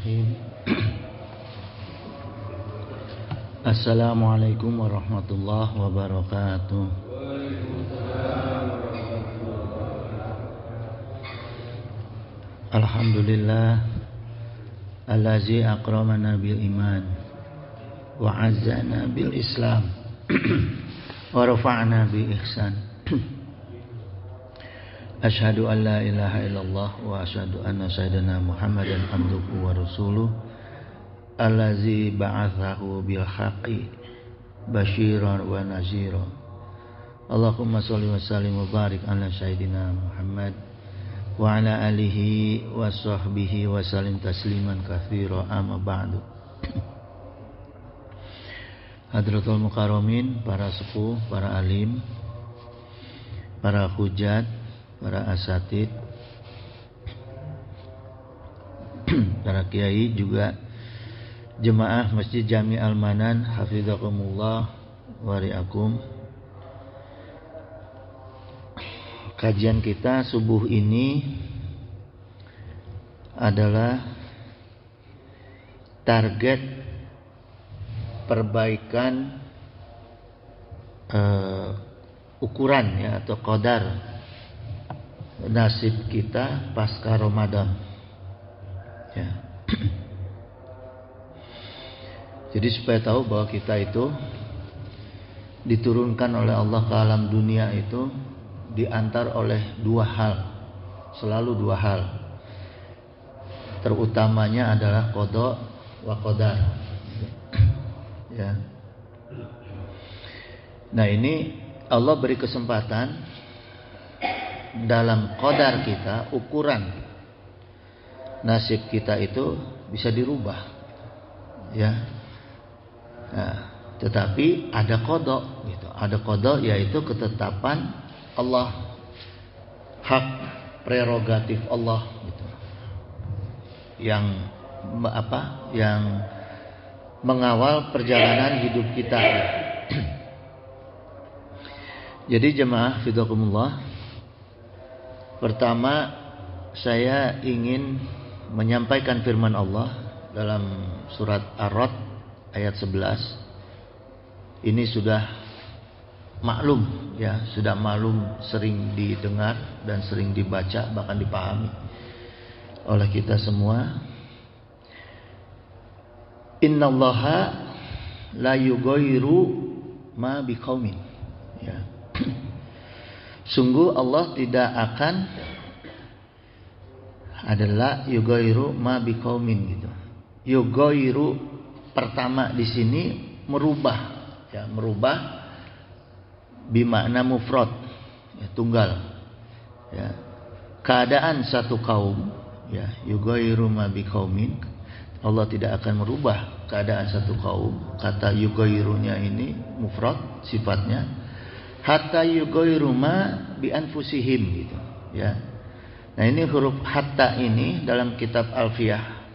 Bismillahirrahmanirrahim. Assalamualaikum warahmatullahi wabarakatuh. Alhamdulillah allazi akramana bil iman wa azzana bil islam wa rafa'na bi ihsan. Asyhadu an la ilaha illallah wa asyhadu anna sayyidina Muhammadan abduhu wa rasuluh allazi ba'athahu bil haqqi basyiran wa nazira. Allahumma shalli wa sallim wa barik ala sayyidina Muhammad wa ala alihi wa sahbihi wa sallim tasliman katsira, amma ba'du. Hadratul mukarramin, para sepuh, para alim, para hujat, para asatid, para kiai, juga jemaah Masjid Jami Al-Manan, hafizakumullah wa ri'akum. Kajian kita subuh ini adalah target perbaikan ukuran ya, atau qadar nasib kita pasca Ramadan ya. Jadi supaya tahu bahwa kita itu diturunkan oleh Allah ke alam dunia itu diantar oleh dua hal, selalu dua hal. Terutamanya adalah qada wa qadar ya. Nah, ini Allah beri kesempatan dalam qadar kita, ukuran nasib kita itu bisa dirubah ya. Nah, tetapi ada qada gitu. Ada qada yaitu ketetapan Allah, hak prerogatif Allah gitu. Yang yang mengawal perjalanan hidup kita. Jadi jemaah fidakumullah, pertama, saya ingin menyampaikan firman Allah dalam surat Ar-Ra'd ayat 11. Ini sudah maklum ya, sudah maklum, sering didengar dan sering dibaca, bahkan dipahami oleh kita semua. Innallaha la yughayyiru ma biqaumin ya. Sungguh Allah tidak akan adalah yughayyiru ma biqaumin gitu. Yughayyiru pertama di sini merubah ya, merubah bimakna mufrad ya, tunggal ya. Keadaan satu kaum ya, yughayyiru ma biqaumin, Allah tidak akan merubah keadaan satu kaum. Kata yughayyirunya ini mufrad sifatnya, hatta yughayyiru ma bi anfusihim gitu ya. Nah, ini huruf hatta ini dalam kitab Alfiyah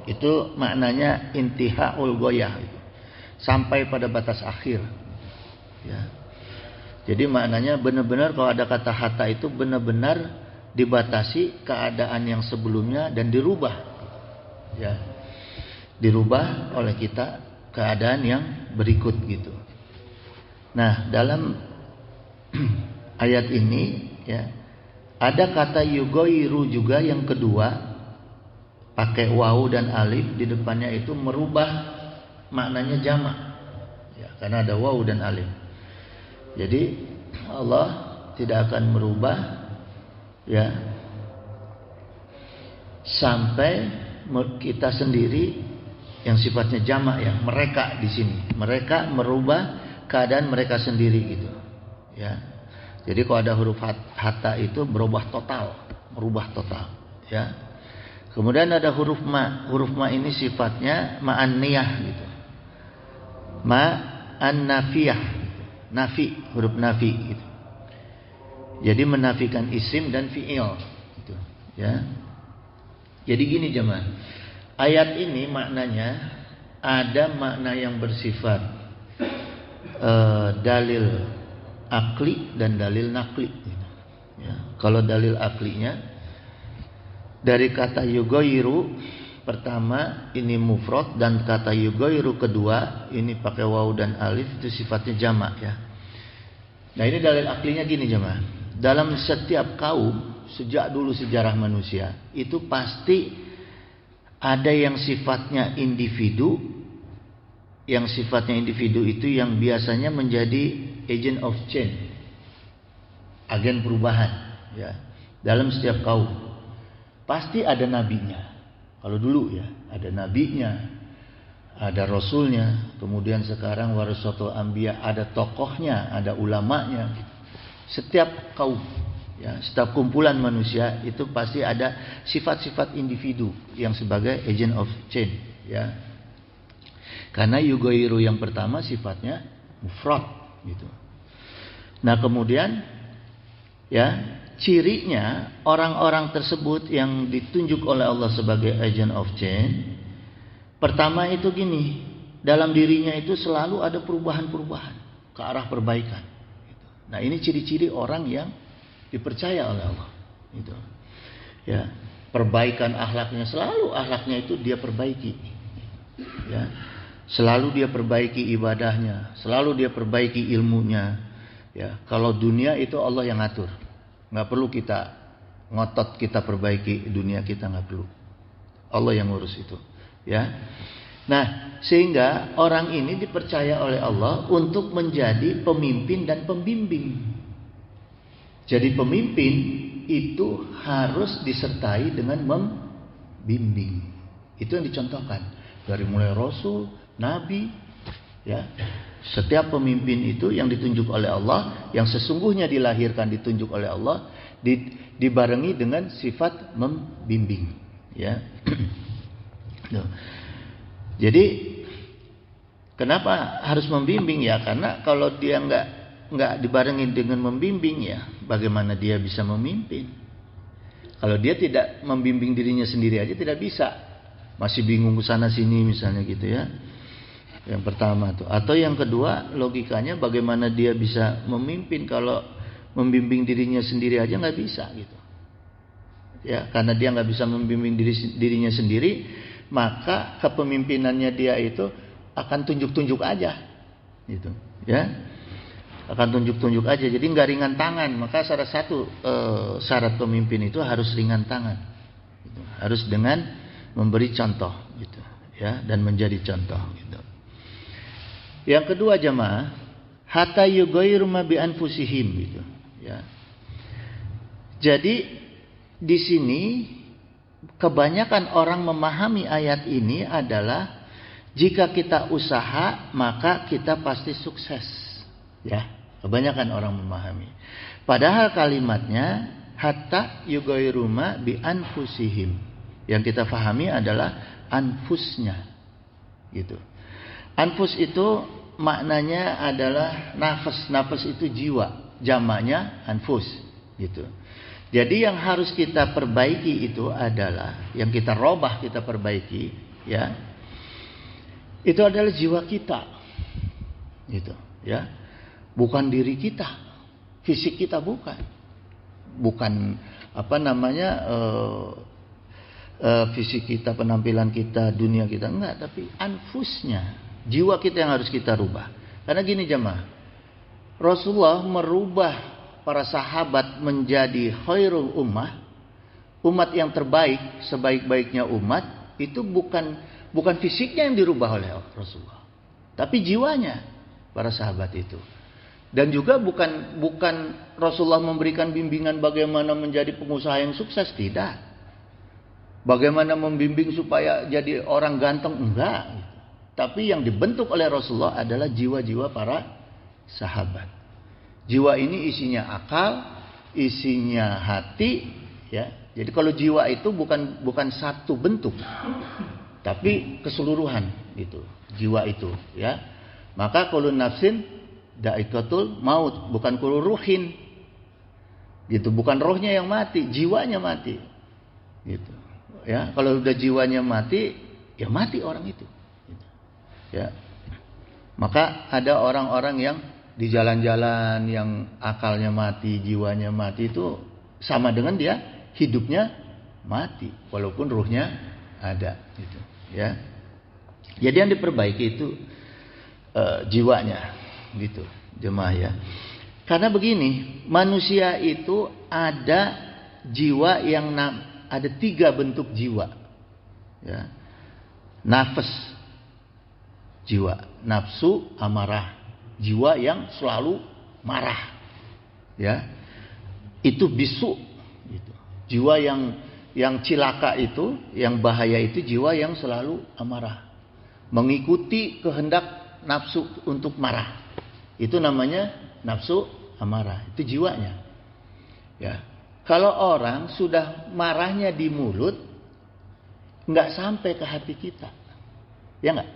itu maknanya intihaul ghayah gitu. Sampai pada batas akhir ya. Jadi maknanya benar-benar kalau ada kata hatta itu benar-benar dibatasi keadaan yang sebelumnya dan dirubah ya. Dirubah oleh kita keadaan yang berikut gitu. Nah, dalam ayat ini ya, ada kata yughayyiru juga yang kedua, pakai wawu dan alif di depannya, itu merubah maknanya jamak ya, karena ada wawu dan alif. Jadi Allah tidak akan merubah ya sampai kita sendiri yang sifatnya jamak ya, mereka di sini, mereka merubah keadaan mereka sendiri gitu ya. Jadi kalau ada huruf hatta itu berubah total, merubah total ya. Kemudian ada huruf ma. Huruf ma ini sifatnya ma'anniyah gitu, ma'annafiyah, nafi, huruf nafi gitu. Jadi menafikan isim dan fi'il gitu ya. Jadi gini jemaah, ayat ini maknanya ada makna yang bersifat dalil akli dan dalil nakli ya. Kalau dalil aklinya dari kata yughayyiru pertama ini mufrad, dan kata yughayyiru kedua ini pakai waw dan alif, itu sifatnya jamak ya. Nah ini dalil aklinya gini jemaah. Dalam setiap kaum sejak dulu sejarah manusia itu pasti ada yang sifatnya individu. Yang sifatnya individu itu yang biasanya menjadi agent of change, agen perubahan ya. Dalam setiap kaum pasti ada nabinya. Kalau dulu ya, ada nabinya, ada rasulnya, kemudian sekarang warasatul anbiya, ada tokohnya, ada ulamanya. Setiap kaum ya, setiap kumpulan manusia itu pasti ada sifat-sifat individu yang sebagai agent of change ya. Karena yughayyiru yang pertama sifatnya mufrad gitu. Nah, kemudian ya, cirinya orang-orang tersebut yang ditunjuk oleh Allah sebagai agent of change, pertama itu gini, dalam dirinya itu selalu ada perubahan-perubahan ke arah perbaikan. Nah ini ciri-ciri orang yang dipercaya oleh Allah. Gitu. Ya, perbaikan akhlaknya, selalu akhlaknya itu dia perbaiki. Ya, selalu dia perbaiki ibadahnya, selalu dia perbaiki ilmunya. Ya, kalau dunia itu Allah yang ngatur. Nggak perlu kita ngotot kita perbaiki dunia kita, nggak perlu. Allah yang ngurus itu, ya. Nah, sehingga orang ini dipercaya oleh Allah untuk menjadi pemimpin dan pembimbing. Jadi pemimpin itu harus disertai dengan membimbing. Itu yang dicontohkan dari mulai Rasul, Nabi, ya. Setiap pemimpin itu yang ditunjuk oleh Allah, yang sesungguhnya dilahirkan ditunjuk oleh Allah, dibarengi dengan sifat membimbing, ya. Jadi kenapa harus membimbing ya? Karena kalau dia nggak dibarengi dengan membimbing ya, bagaimana dia bisa memimpin? Kalau dia tidak membimbing dirinya sendiri aja tidak bisa, masih bingung ke sana sini misalnya gitu ya. Yang pertama tuh, atau yang kedua logikanya bagaimana dia bisa memimpin kalau membimbing dirinya sendiri aja nggak bisa gitu. Ya, karena dia nggak bisa membimbing dirinya sendiri, maka kepemimpinannya dia itu akan tunjuk-tunjuk aja, gitu. Ya, akan tunjuk-tunjuk aja. Jadi nggak ringan tangan. Maka salah satu syarat pemimpin itu harus ringan tangan, gitu. Harus dengan memberi contoh, gitu. Ya, dan menjadi contoh, gitu. Yang kedua jemaah, hatta yughayyiru ma bi anfusihim gitu, ya. Jadi di sini kebanyakan orang memahami ayat ini adalah jika kita usaha maka kita pasti sukses, ya. Kebanyakan orang memahami. Padahal kalimatnya hatta yughayyiru ma bi anfusihim. Yang kita pahami adalah anfusnya, gitu. Anfus itu maknanya adalah nafas. Nafas itu jiwa. Jamaknya anfus, gitu. Jadi yang harus kita perbaiki itu adalah, yang kita robah, kita perbaiki, ya. Itu adalah jiwa kita, gitu, ya. Bukan diri kita, fisik kita bukan apa namanya fisik kita, penampilan kita, dunia kita enggak, tapi anfusnya. Jiwa kita yang harus kita rubah. Karena gini jemaah, Rasulullah merubah para sahabat menjadi khairul ummah, umat yang terbaik, sebaik-baiknya umat. Itu bukan fisiknya yang dirubah oleh Rasulullah, tapi jiwanya para sahabat itu. Dan juga bukan Rasulullah memberikan bimbingan bagaimana menjadi pengusaha yang sukses, tidak. Bagaimana membimbing supaya jadi orang ganteng, enggak. Tapi yang dibentuk oleh Rasulullah adalah jiwa-jiwa para sahabat. Jiwa ini isinya akal, isinya hati, ya. Jadi kalau jiwa itu bukan satu bentuk, tapi keseluruhan gitu. Jiwa itu, ya. Maka kulun nafsin da'iqatul maut, bukan kulun ruhin. Gitu, bukan rohnya yang mati, jiwanya mati. Gitu. Ya, kalau udah jiwanya mati, ya mati orang itu. Ya, maka ada orang-orang yang di jalan-jalan yang akalnya mati, jiwanya mati, itu sama dengan dia hidupnya mati, walaupun ruhnya ada gitu ya. Jadi yang diperbaiki itu jiwanya gitu jemaah ya. Karena begini, manusia itu ada jiwa yang ada 3 bentuk jiwa ya. Nafas, jiwa nafsu, amarah, jiwa yang selalu marah ya. Itu bisu gitu. Jiwa yang cilaka itu, yang bahaya itu jiwa yang selalu amarah, mengikuti kehendak nafsu untuk marah. Itu namanya nafsu amarah. Itu jiwanya ya. Kalau orang sudah marahnya di mulut, nggak sampai ke hati kita, ya nggak?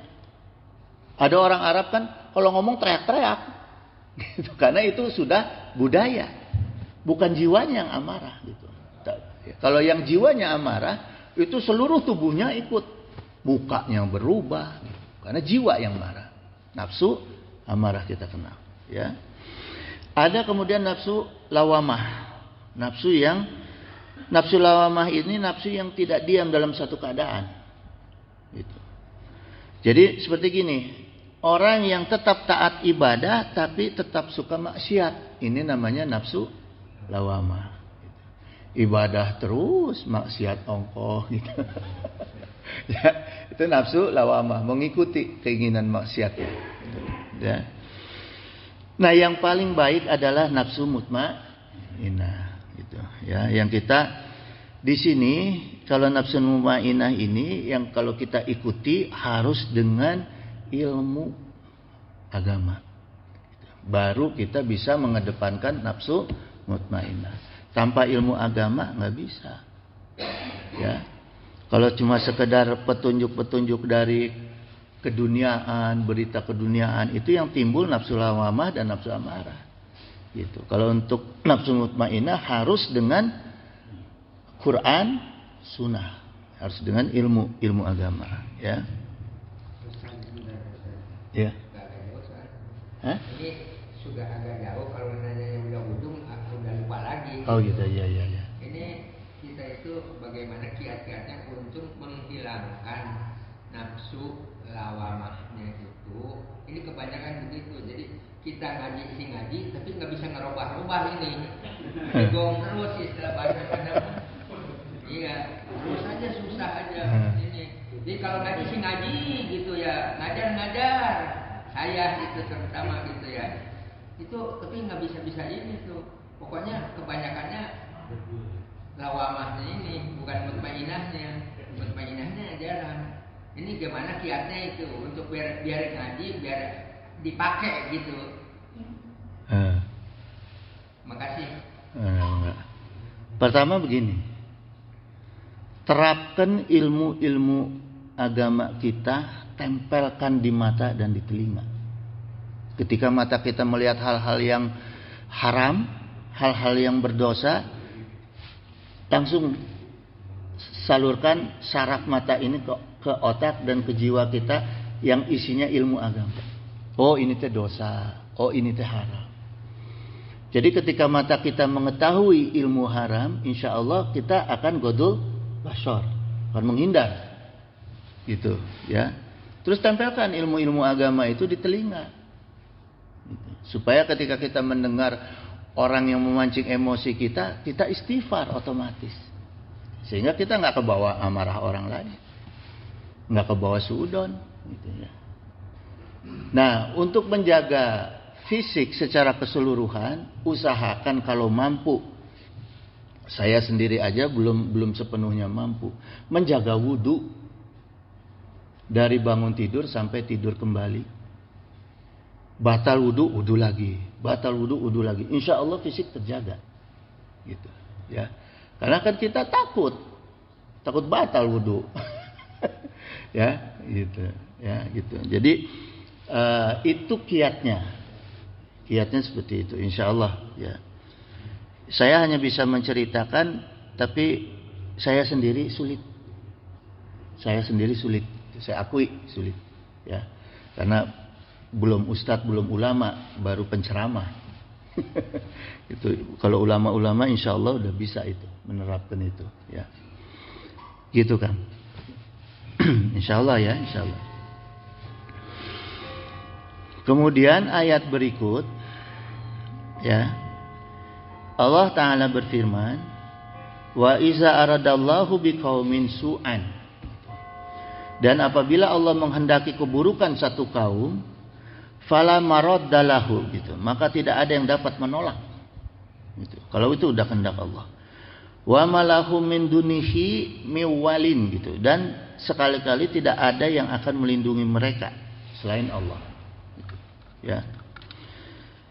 Ada orang Arab kan kalau ngomong teriak-teriak gitu, karena itu sudah budaya, bukan jiwanya yang amarah gitu. Kalau yang jiwanya amarah itu seluruh tubuhnya ikut, mukanya berubah gitu. Karena jiwa yang marah. Nafsu amarah kita kenal ya. Ada kemudian nafsu lawamah. Nafsu lawamah ini nafsu yang tidak diam dalam satu keadaan gitu. Jadi seperti gini, orang yang tetap taat ibadah tapi tetap suka maksiat, ini namanya nafsu lawamah. Ibadah terus, maksiat ongkoh gitu. Ya, itu nafsu lawamah, mengikuti keinginan maksiatnya. Ya. Nah, yang paling baik adalah nafsu mutmainnah gitu. Ya, yang kita di sini kalau nafsu mutmainnah ini yang kalau kita ikuti harus dengan ilmu agama. Baru kita bisa mengedepankan nafsu mutmainnah. Tanpa ilmu agama nggak bisa. Ya. Kalau cuma sekedar petunjuk-petunjuk dari keduniaan, berita keduniaan, itu yang timbul nafsu lawamah dan nafsu amarah. Gitu. Kalau untuk nafsu mutmainnah harus dengan Quran, sunnah, harus dengan ilmu agama, ya. Ya. Hah? Ini sudah agak jauh, kalau nanya udah ujung, udah lupa lagi. Oh gitu, ya. Ini kita itu bagaimana kiat-kiatnya untuk menghilangkan nafsu lawamahnya itu. Ini kebanyakan begitu. Jadi kita ngaji, tapi nggak bisa ngerubah-rubah ini. Digong terus istilah bahasa kadang. Iya, terus aja susah aja ini. Jadi kalau ngaji gitu ya, ngajar. Saya itu terutama gitu ya. Itu tapi nggak bisa ini tuh. Pokoknya kebanyakannya lawamahnya ini, bukan mutmainnahnya. Mutmainnahnya jarang. Ini gimana kiatnya itu untuk biar ngaji, biar dipakai gitu. Makasih. Pertama begini, terapkan ilmu agama kita, tempelkan di mata dan di telinga. Ketika mata kita melihat hal-hal yang haram, hal-hal yang berdosa, langsung salurkan saraf mata ini ke otak dan ke jiwa kita yang isinya ilmu agama. Oh, ini teh dosa, oh ini teh haram. Jadi ketika mata kita mengetahui ilmu haram, insya Allah kita akan godul basor, akan menghindar, gitu, ya. Terus tempelkan ilmu-ilmu agama itu di telinga, gitu. Supaya ketika kita mendengar orang yang memancing emosi kita istighfar otomatis, sehingga kita nggak kebawa amarah orang lain, nggak kebawa suudon, gitu ya. Nah, untuk menjaga fisik secara keseluruhan, usahakan kalau mampu. Saya sendiri aja belum sepenuhnya mampu menjaga wudu dari bangun tidur sampai tidur kembali. Batal wudu lagi, batal wudu lagi. Insya Allah fisik terjaga, gitu, ya. Karena kan kita takut batal wudu, ya, gitu, ya, gitu. Jadi itu kiatnya seperti itu, insya Allah, ya. Saya hanya bisa menceritakan, tapi saya sendiri sulit. Saya akui sulit, ya. Karena belum ustadz, belum ulama, baru penceramah. Itu kalau ulama-ulama insya Allah udah bisa itu menerapkan itu, ya. Gitu kan. Insyaallah ya, insyaallah. Kemudian ayat berikut ya. Allah Ta'ala berfirman, wa iza aradallahu biqaumin su'an. Dan apabila Allah menghendaki keburukan satu kaum, fala maraddalahu gitu, maka tidak ada yang dapat menolak. Gitu. Kalau itu udah kehendak Allah. Wa malahum min dunihi miwalin gitu, dan sekali-kali tidak ada yang akan melindungi mereka selain Allah. Gitu. Ya.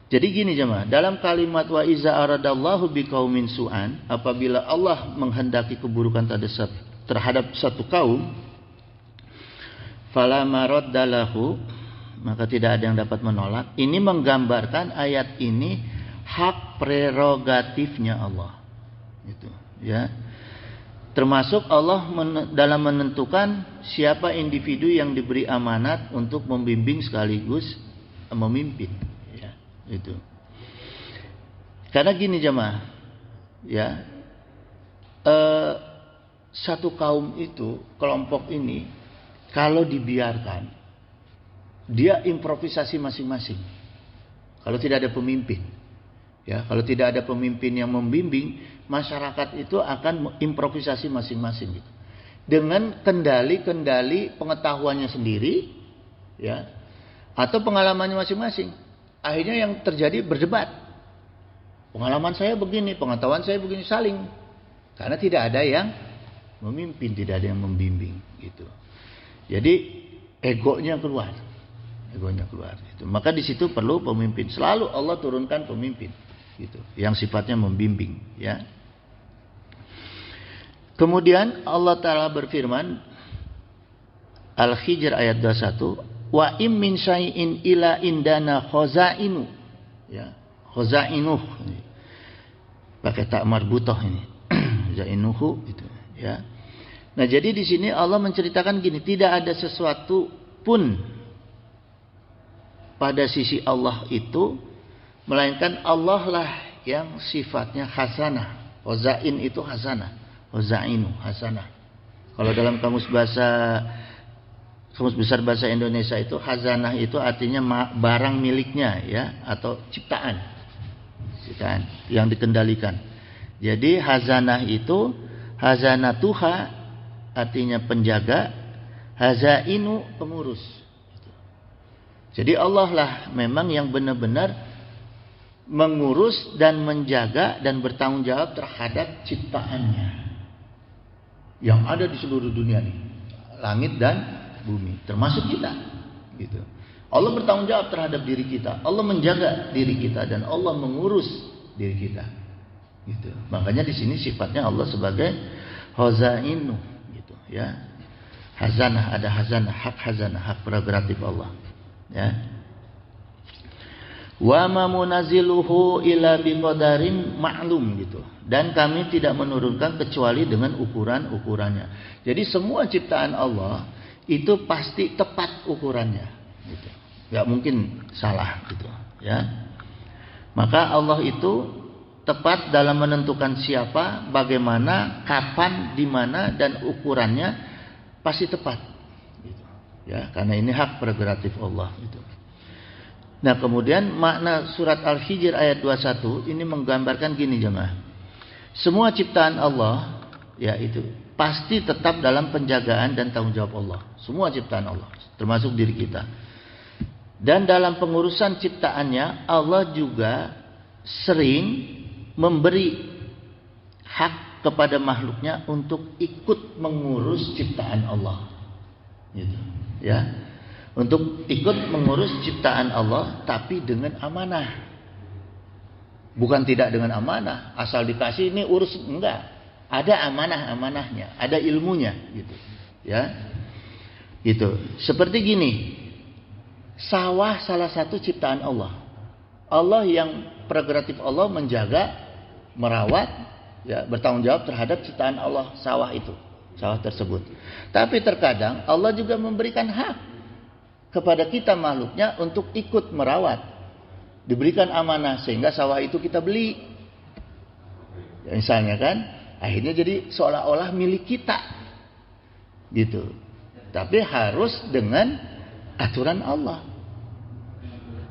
Jadi gini jemaah, dalam kalimat wa iza aradallahu biqaumin su'an, apabila Allah menghendaki keburukan terhadap satu kaum, fala maraddalahu, maka tidak ada yang dapat menolak. Ini menggambarkan ayat ini hak prerogatifnya Allah. Itu, ya. Termasuk Allah dalam menentukan siapa individu yang diberi amanat untuk membimbing sekaligus memimpin. Itu. Karena gini jemaah, ya, satu kaum itu, kelompok ini, kalau dibiarkan, dia improvisasi masing-masing. Kalau tidak ada pemimpin, ya, kalau tidak ada pemimpin yang membimbing, masyarakat itu akan improvisasi masing-masing, gitu. Dengan kendali-kendali pengetahuannya sendiri, ya, atau pengalamannya masing-masing. Akhirnya yang terjadi berdebat. Pengalaman saya begini, pengetahuan saya begini, saling. Karena tidak ada yang memimpin, tidak ada yang membimbing, gitu. Jadi egonya keluar. Gitu. Maka di situ perlu pemimpin. Selalu Allah turunkan pemimpin, gitu, yang sifatnya membimbing, ya. Kemudian Allah Ta'ala berfirman, Al-Hijr ayat 21, wa im min syai'in ila indana khazainu, ya, khazainuh, pakai tak marbutah ini. Zainuhu itu, ya. Nah, jadi di sini Allah menceritakan gini, tidak ada sesuatu pun pada sisi Allah itu melainkan Allah lah yang sifatnya hasanah. Khazain itu hasanah, khazainu hasanah. Kalau dalam kamus besar bahasa Indonesia itu hazanah itu artinya barang miliknya, ya, atau ciptaan yang dikendalikan. Jadi hazanah itu, hazanatuha artinya penjaga, hazainu pengurus. Jadi Allah lah memang yang benar-benar mengurus dan menjaga dan bertanggung jawab terhadap ciptaannya yang ada di seluruh dunia ini, langit dan bumi, termasuk kita, gitu. Allah bertanggung jawab terhadap diri kita, Allah menjaga diri kita, dan Allah mengurus diri kita, gitu. Makanya di sini sifatnya Allah sebagai Khazainu, gitu, ya. Hazanah, ada hazanah, hak prerogatif Allah, ya. Wa ma munazziluhu illa biqadarin ma'lum, gitu. Dan kami tidak menurunkan kecuali dengan ukuran-ukurannya. Jadi semua ciptaan Allah itu pasti tepat ukurannya, gitu. Gak mungkin salah, gitu, ya. Maka Allah itu tepat dalam menentukan siapa, bagaimana, kapan, di mana, dan ukurannya pasti tepat, gitu, ya. Karena ini hak prerogatif Allah, gitu. Nah, kemudian makna surat Al-Hijr ayat 21 ini menggambarkan gini jemaah. Semua ciptaan Allah, ya, itu pasti tetap dalam penjagaan dan tanggung jawab Allah. Semua ciptaan Allah, termasuk diri kita. Dan dalam pengurusan ciptaannya, Allah juga sering memberi hak kepada makhluknya untuk ikut mengurus ciptaan Allah, gitu, ya. Untuk ikut mengurus ciptaan Allah, tapi dengan amanah. Bukan tidak dengan amanah, asal dikasih ini urus, enggak. Ada amanah-amanahnya, ada ilmunya, gitu, ya. Gitu. Seperti gini, sawah salah satu ciptaan Allah. Allah yang prerogatif Allah menjaga, merawat, ya, bertanggung jawab terhadap ciptaan Allah, sawah itu, sawah tersebut. Tapi terkadang Allah juga memberikan hak kepada kita makhluknya untuk ikut merawat, diberikan amanah sehingga sawah itu kita beli, ya, misalnya kan. Akhirnya jadi seolah-olah milik kita, gitu. Tapi harus dengan aturan Allah.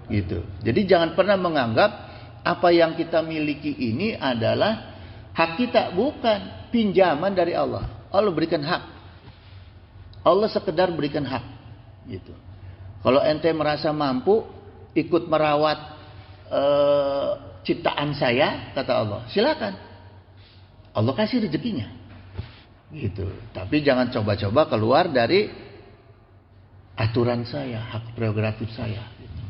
Gitu. Jadi jangan pernah menganggap apa yang kita miliki ini adalah hak kita, bukan, pinjaman dari Allah. Allah berikan hak. Allah sekedar berikan hak. Gitu. Kalau ente merasa mampu ikut merawat ciptaan saya, kata Allah, silakan. Allah kasih rezekinya. Gitu. Tapi jangan coba-coba keluar dari aturan saya, hak prerogatif saya. Gitu.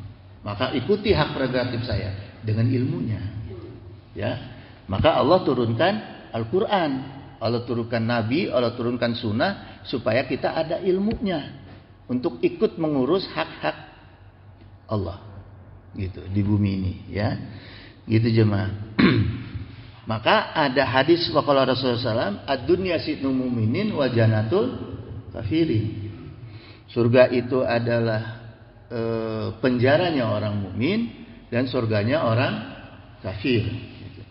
Maka ikuti hak prerogatif saya dengan ilmunya. Ya. Maka Allah turunkan Al-Quran, Allah turunkan Nabi, Allah turunkan Sunnah supaya kita ada ilmunya untuk ikut mengurus hak-hak Allah, gitu, di bumi ini, ya, gitu jemaah. Maka ada hadis waqala Rasulullah SAW, ad-dunya sitnul mu'minin wa jannatul kafirin. Surga itu adalah penjaranya orang mukmin dan surganya orang kafir. Gitu.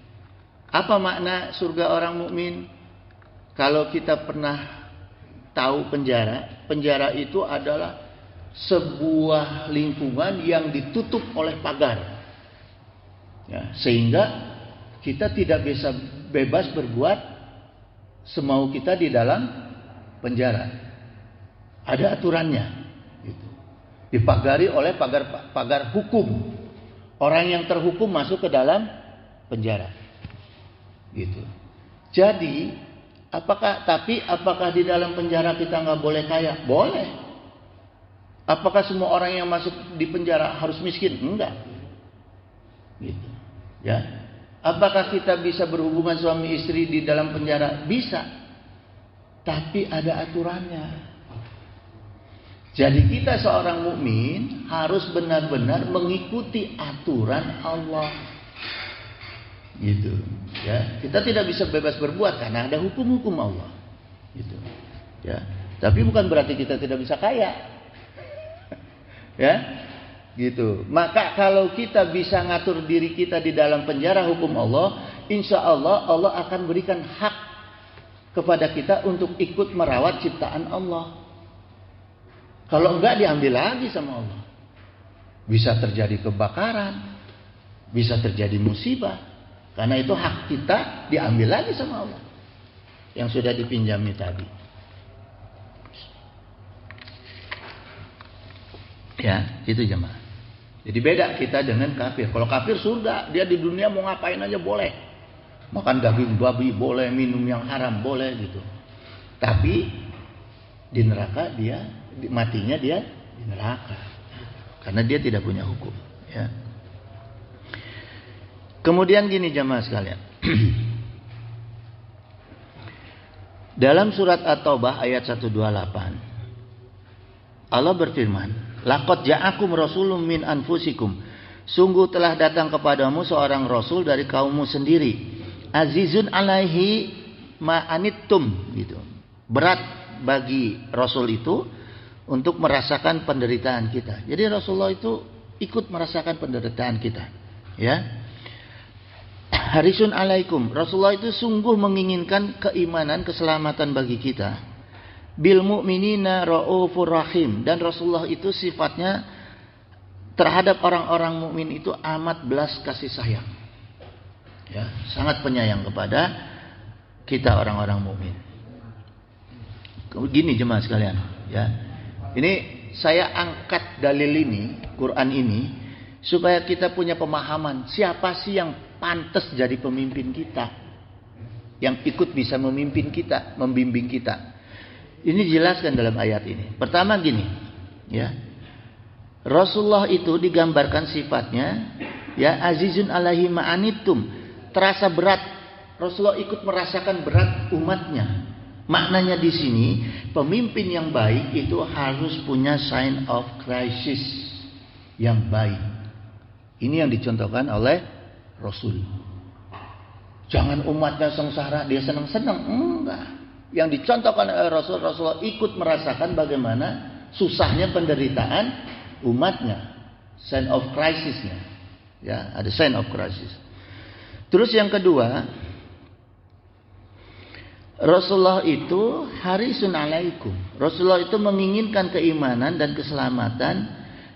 Apa makna surga orang mukmin? Kalau kita pernah tahu penjara, penjara itu adalah sebuah lingkungan yang ditutup oleh pagar, ya, sehingga kita tidak bisa bebas berbuat semau kita di dalam penjara. Ada aturannya, gitu. Dipagari oleh pagar hukum. Orang yang terhukum masuk ke dalam penjara, gitu. Jadi apakah di dalam penjara kita nggak boleh kaya? Boleh. Apakah semua orang yang masuk di penjara harus miskin? Enggak. Gitu. Ya. Apakah kita bisa berhubungan suami istri di dalam penjara? Bisa. Tapi ada aturannya. Jadi kita seorang mukmin harus benar-benar mengikuti aturan Allah. Gitu, ya. Kita tidak bisa bebas berbuat karena ada hukum-hukum Allah. Gitu. Ya. Tapi bukan berarti kita tidak bisa kaya. Ya. Gitu. Maka kalau kita bisa ngatur diri kita di dalam penjara hukum Allah, insya Allah Allah akan berikan hak kepada kita untuk ikut merawat ciptaan Allah. Kalau enggak, diambil lagi sama Allah. Bisa terjadi kebakaran, bisa terjadi musibah. Karena itu hak kita diambil lagi sama Allah yang sudah dipinjami tadi. Ya, itu jemaah. Jadi beda kita dengan kafir. Kalau kafir surga, dia di dunia mau ngapain aja boleh. Makan daging babi boleh, minum yang haram boleh gitu. Tapi di neraka dia matinya dia di neraka. Karena dia tidak punya hukum, ya. Kemudian gini jamaah sekalian. Dalam surat At-Taubah ayat 128 Allah berfirman, laqad ja'akum rasulun min anfusikum, sungguh telah datang kepadamu seorang rasul dari kaummu sendiri, azizun alaihi ma anittum, gitu. Berat bagi rasul itu untuk merasakan penderitaan kita. Jadi Rasulullah itu ikut merasakan penderitaan kita, ya. Harisun alaikum, Rasulullah itu sungguh menginginkan keimanan, keselamatan bagi kita. Bil mu'minina ra'ufur rahim, dan Rasulullah itu sifatnya terhadap orang-orang mukmin itu amat belas kasih sayang. Ya, sangat penyayang kepada kita orang-orang mukmin. Gini jemaah sekalian, ya. Ini saya angkat dalil ini, Quran ini, supaya kita punya pemahaman siapa sih yang pantas jadi pemimpin kita, yang ikut bisa memimpin kita, membimbing kita. Ini dijelaskan dalam ayat ini. Pertama gini, ya, Rasulullah itu digambarkan sifatnya, ya, azizun alaihi ma'anitum, terasa berat. Rasulullah ikut merasakan berat umatnya. Maknanya di sini, pemimpin yang baik itu harus punya sign of crisis yang baik. Ini yang dicontohkan oleh Rasul. Jangan umatnya sengsara dia senang-senang, enggak. Yang dicontohkan oleh Rasulullah ikut merasakan bagaimana susahnya penderitaan umatnya, sign of crisisnya, ya, ada sign of crisis. Terus yang kedua, Rasulullah itu harisun alaikum, Rasulullah itu menginginkan keimanan dan keselamatan,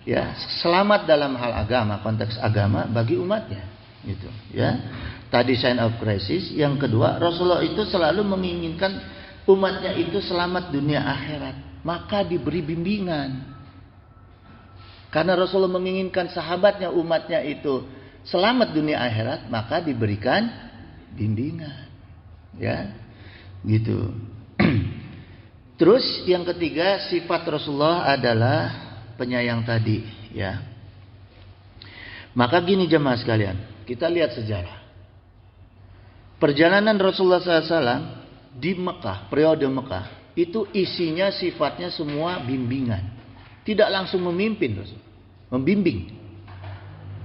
ya, selamat dalam hal agama, konteks agama bagi umatnya, gitu, ya. Tadi sign of crisis. Yang kedua, Rasulullah itu selalu menginginkan umatnya itu selamat dunia akhirat, maka diberi bimbingan. Karena Rasulullah menginginkan sahabatnya, umatnya itu selamat dunia akhirat, maka diberikan bimbingan, ya, gitu. Terus yang ketiga, sifat Rasulullah adalah penyayang tadi, ya. Maka gini jemaah sekalian, kita lihat sejarah. Perjalanan Rasulullah SAW di Mekah, periode Mekah, itu isinya sifatnya semua bimbingan. Tidak langsung memimpin Rasul, membimbing.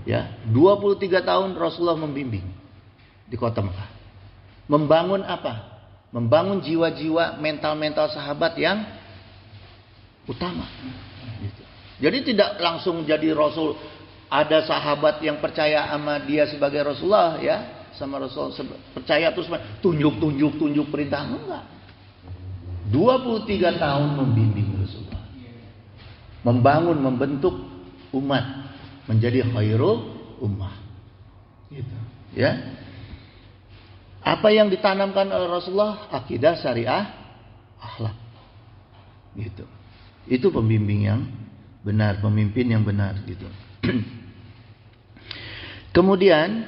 Ya, 23 tahun Rasulullah membimbing di kota Mekah. Membangun apa? Membangun jiwa-jiwa, mental-mental sahabat yang utama. Jadi tidak langsung jadi Rasul. Ada sahabat yang percaya sama dia sebagai Rasulullah, ya, sama Rasul percaya terus tunjuk perintah, enggak. 23 tahun membimbing Rasulullah. Membangun, membentuk umat menjadi khairul ummah. Gitu, ya. Apa yang ditanamkan oleh Rasulullah? Akidah, syariah, akhlak. Gitu. Itu pembimbing yang benar, pemimpin yang benar, gitu. Kemudian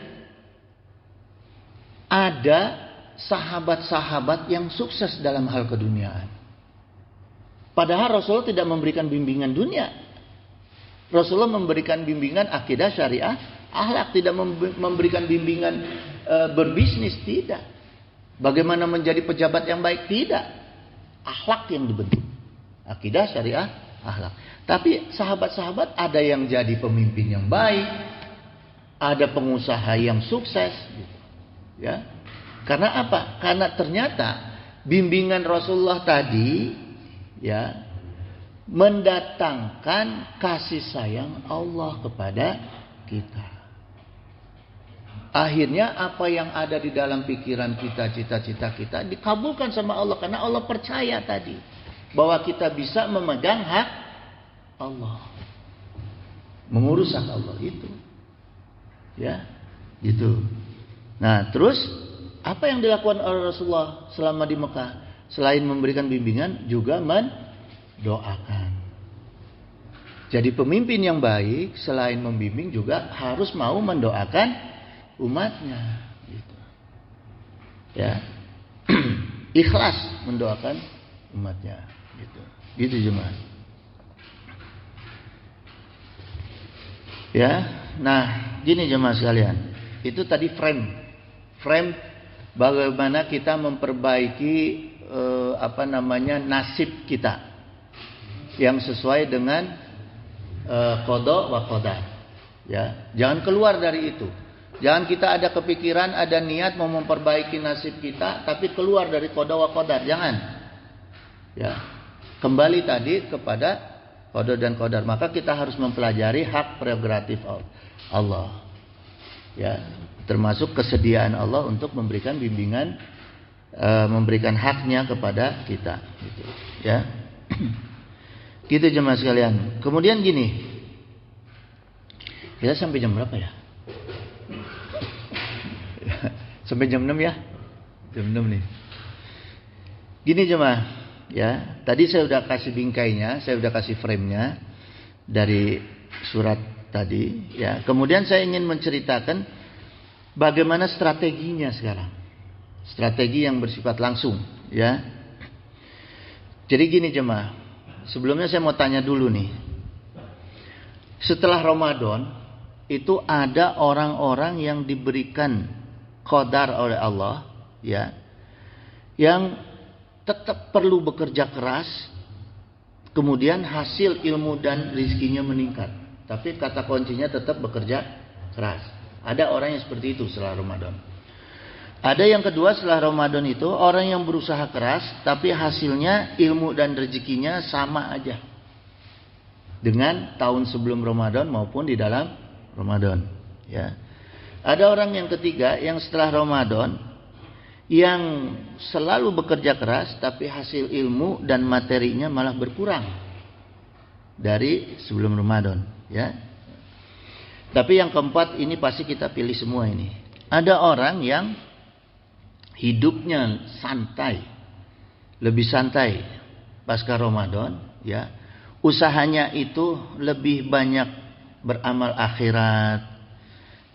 ada sahabat-sahabat yang sukses dalam hal keduniaan. Padahal Rasulullah tidak memberikan bimbingan dunia. Rasulullah memberikan bimbingan akidah, syariah, akhlak, tidak memberikan bimbingan berbisnis, tidak. Bagaimana menjadi pejabat yang baik, tidak. Akhlak yang dibentuk. Akidah, syariah, akhlak. Tapi sahabat-sahabat ada yang jadi pemimpin yang baik, ada pengusaha yang sukses, gitu. Ya. Karena apa? Karena ternyata bimbingan Rasulullah tadi, ya, mendatangkan kasih sayang Allah kepada kita. Akhirnya apa yang ada di dalam pikiran kita, cita-cita kita dikabulkan sama Allah. Karena Allah percaya tadi bahwa kita bisa memegang hak Allah, mengurus hak Allah itu, ya, gitu. Nah, terus apa yang dilakukan oleh Rasulullah selama di Mekah? Selain memberikan bimbingan, juga mendoakan. Jadi pemimpin yang baik selain membimbing juga harus mau mendoakan umatnya, gitu. Ya. Ikhlas mendoakan umatnya, gitu. Gitu jemaah. Ya. Nah, gini jemaah sekalian. Itu tadi frame bagaimana kita memperbaiki nasib kita yang sesuai dengan qada wa qadar. Ya, jangan keluar dari itu. Jangan kita ada kepikiran, ada niat mau memperbaiki nasib kita, tapi keluar dari qada wa qadar. Jangan. Ya. Kembali tadi kepada qada dan qadar. Maka kita harus mempelajari hak prerogatif Allah. Ya, termasuk kesediaan Allah untuk memberikan bimbingan, memberikan haknya kepada kita. Gitu. Ya. Gitu jemaah sekalian. Kemudian gini. Kita sampai jam berapa ya? Sampai jam 6 ya? Jam 6 nih. Gini jemaah, ya. Tadi saya udah kasih bingkainya, saya udah kasih frame-nya dari surat tadi, ya. Kemudian saya ingin menceritakan bagaimana strateginya sekarang. Strategi yang bersifat langsung, ya. Jadi gini jemaah, sebelumnya saya mau tanya dulu nih. Setelah Ramadan itu ada orang-orang yang diberikan qadar oleh Allah, ya, yang tetap perlu bekerja keras, kemudian hasil ilmu dan rizkinya meningkat. Tapi kata kuncinya tetap bekerja keras. Ada orang yang seperti itu setelah Ramadan. Ada yang kedua setelah Ramadan itu orang yang berusaha keras, tapi hasilnya ilmu dan rezekinya sama aja dengan tahun sebelum Ramadan maupun di dalam Ramadan, ya. Ada orang yang ketiga yang setelah Ramadan yang selalu bekerja keras tapi hasil ilmu dan materinya malah berkurang dari sebelum Ramadan, ya. Tapi yang keempat ini pasti kita pilih semua ini. Ada orang yang hidupnya santai, lebih santai pasca Ramadan, ya. Usahanya itu lebih banyak beramal akhirat,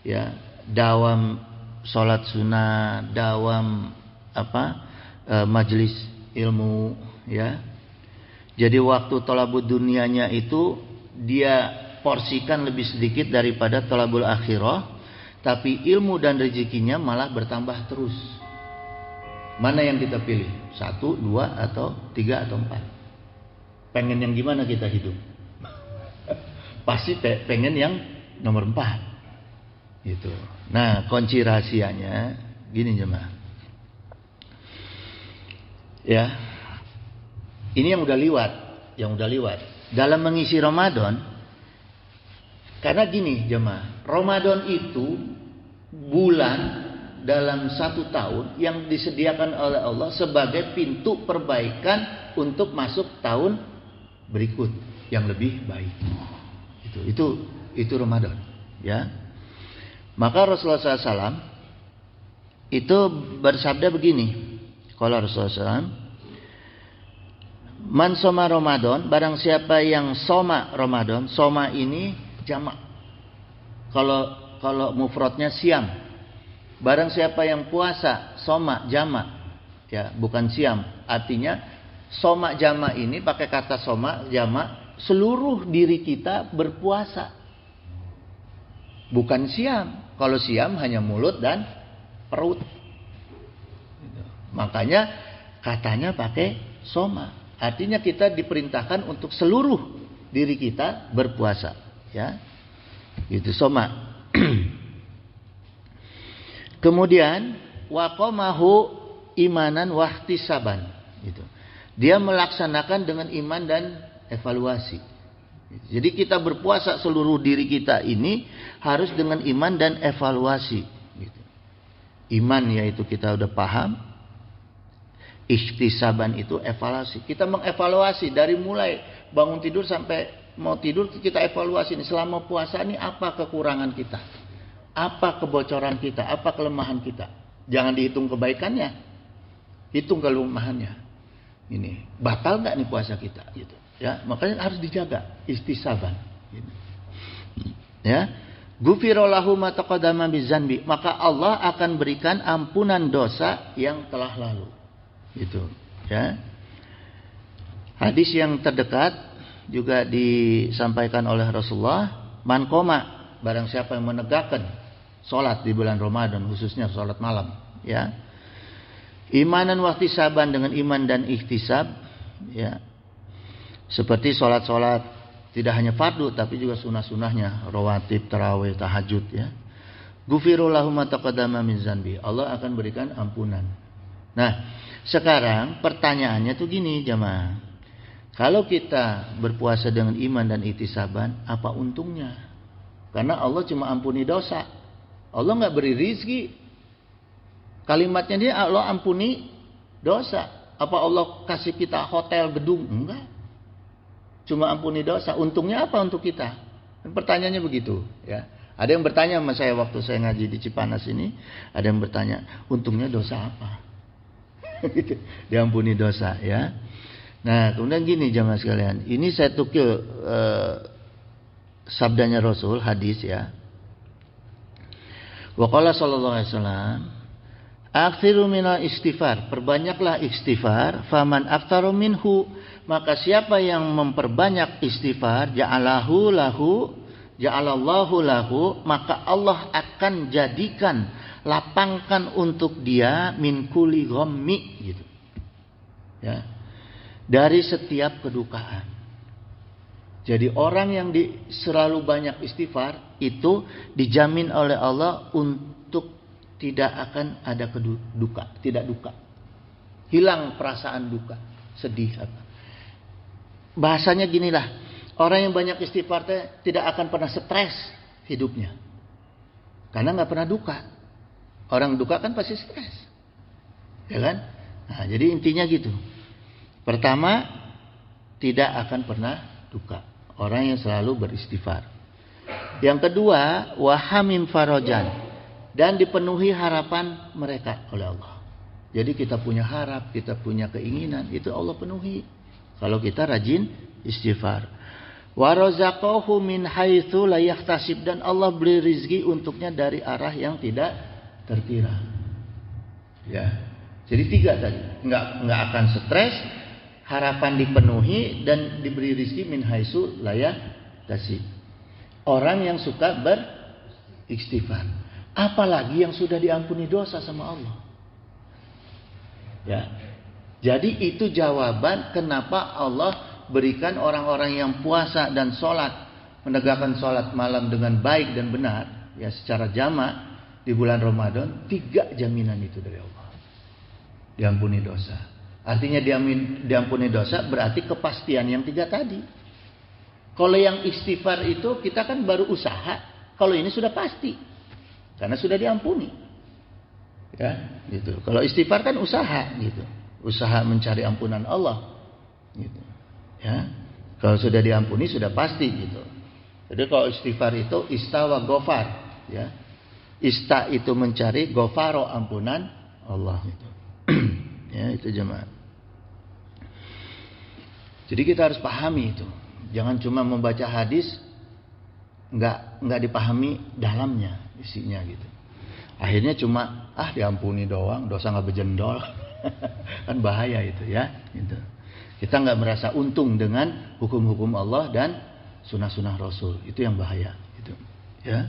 ya, dawam sholat sunnah, dawam majelis ilmu, ya. Jadi waktu thalabud dunianya itu dia porsikan lebih sedikit daripada thalabul akhirah, tapi ilmu dan rezekinya malah bertambah terus. Mana yang kita pilih? 1, 2, atau 3, atau 4? Pengen yang gimana kita hidup? Pasti pengen yang nomor 4. Gitu. Nah, kunci rahasianya gini jemaah. Ya. Ini yang udah lewat, dalam mengisi Ramadan. Karena gini jemaah, Ramadan itu bulan dalam 1 tahun yang disediakan oleh Allah sebagai pintu perbaikan untuk masuk tahun berikut yang lebih baik. Itu Ramadan, ya. Maka Rasulullah SAW itu bersabda begini. Kalau Rasulullah SAW, man soma Ramadan, barang siapa yang soma Ramadan, soma ini jamak. Kalau mufradnya siam. Barang siapa yang puasa, soma jamak, ya, bukan siam. Artinya soma jamak ini pakai kata soma jamak, seluruh diri kita berpuasa. Bukan siam. Kalau siam hanya mulut dan perut. Makanya katanya pakai soma. Artinya kita diperintahkan untuk seluruh diri kita berpuasa, ya. Itu soma. Kemudian waqamahu imanan wahtisaban. Gitu. Dia melaksanakan dengan iman dan evaluasi. Jadi kita berpuasa seluruh diri kita ini harus dengan iman dan evaluasi. Gitu. Iman yaitu kita udah paham. Ihtisaban itu evaluasi. Kita mengevaluasi dari mulai bangun tidur sampai mau tidur, kita evaluasi nih, selama puasa ini apa kekurangan kita, apa kebocoran kita, apa kelemahan kita. Jangan dihitung kebaikannya, hitung kelemahannya. Ini batal nggak nih puasa kita? Gitu. Ya, makanya harus dijaga ihtisaban. Gitu. Ya, ghufira lahu ma taqaddama bizanbi, maka Allah akan berikan ampunan dosa yang telah lalu. Gitu, ya. Hadis yang terdekat juga disampaikan oleh Rasulullah, man qoma, barang siapa yang menegakkan salat di bulan Ramadan, khususnya salat malam, ya. Imanan wahtisaban, dengan iman dan ihtisab, ya. Seperti salat-salat tidak hanya fardu tapi juga sunah-sunahnya, rawatib, tarawih, tahajud, ya. Ghufira lahu ma taqaddama min zanbi, Allah akan berikan ampunan. Nah, sekarang pertanyaannya tuh gini jemaah. Kalau kita berpuasa dengan iman dan ihtisaban, apa untungnya? Karena Allah cuma ampuni dosa. Allah nggak beri rizki. Kalimatnya dia Allah ampuni dosa. Apa Allah kasih kita hotel, gedung? Enggak. Cuma ampuni dosa. Untungnya apa untuk kita? Pertanyaannya begitu, ya. Ada yang bertanya sama saya waktu saya ngaji di Cipanas ini, ada yang bertanya, untungnya dosa apa? Diampuni dosa, ya. Nah, kemudian gini jemaah sekalian, ini saya tukil sabdanya Rasul, hadis, ya. Wa qala sallallahu alaihi wasallam, akthiru minal istighfar, perbanyaklah istighfar, faman aktharu minhu, maka siapa yang memperbanyak istighfar, ja'alallahu lahu, maka Allah akan jadikan, lapangkan untuk dia min kulli ghammi, gitu. Ya. Dari setiap kedukaan. Jadi orang yang selalu banyak istighfar itu dijamin oleh Allah untuk tidak akan ada tidak duka. Hilang perasaan duka, sedih apa. Bahasanya ginilah, orang yang banyak istighfar tidak akan pernah stres hidupnya. Karena nggak pernah duka. Orang duka kan pasti stres. Ya kan? Nah, jadi intinya gitu. Pertama, tidak akan pernah duka. Orang yang selalu beristighfar. Yang kedua, wahamim farojan, dan dipenuhi harapan mereka oleh Allah. Jadi kita punya harap, kita punya keinginan, itu Allah penuhi kalau kita rajin istighfar. Wa razaqahu min haitsu la yahtasib, dan Allah beri rizki untuknya dari arah yang tidak terkira. Ya. Jadi 3 tadi. Enggak akan stres, harapan dipenuhi, dan diberi rizki min haitsu la yahtasib. Orang yang suka beristighfar, apalagi yang sudah diampuni dosa sama Allah. Ya. Jadi itu jawaban kenapa Allah berikan orang-orang yang puasa dan sholat, menegakkan sholat malam dengan baik dan benar, ya secara jamak di bulan Ramadan, 3 jaminan itu dari Allah. Diampuni dosa. Artinya diampuni dosa berarti kepastian yang 3 tadi. Kalau yang istighfar itu kita kan baru usaha, kalau ini sudah pasti karena sudah diampuni. Ya, gitu. Kalau istighfar kan usaha gitu. Usaha mencari ampunan Allah gitu. Ya. Kalau sudah diampuni sudah pasti gitu. Jadi kalau istighfar itu istawa gofar, ya. Ista itu mencari, gofaro ampunan Allah gitu. Ya, itu jemaah. Jadi kita harus pahami itu. Jangan cuma membaca hadis enggak dipahami dalamnya, isinya gitu. Akhirnya cuma diampuni doang, dosa enggak bejendol. Kan bahaya itu ya, gitu. Kita enggak merasa untung dengan hukum-hukum Allah dan sunnah-sunnah Rasul. Itu yang bahaya gitu. Ya.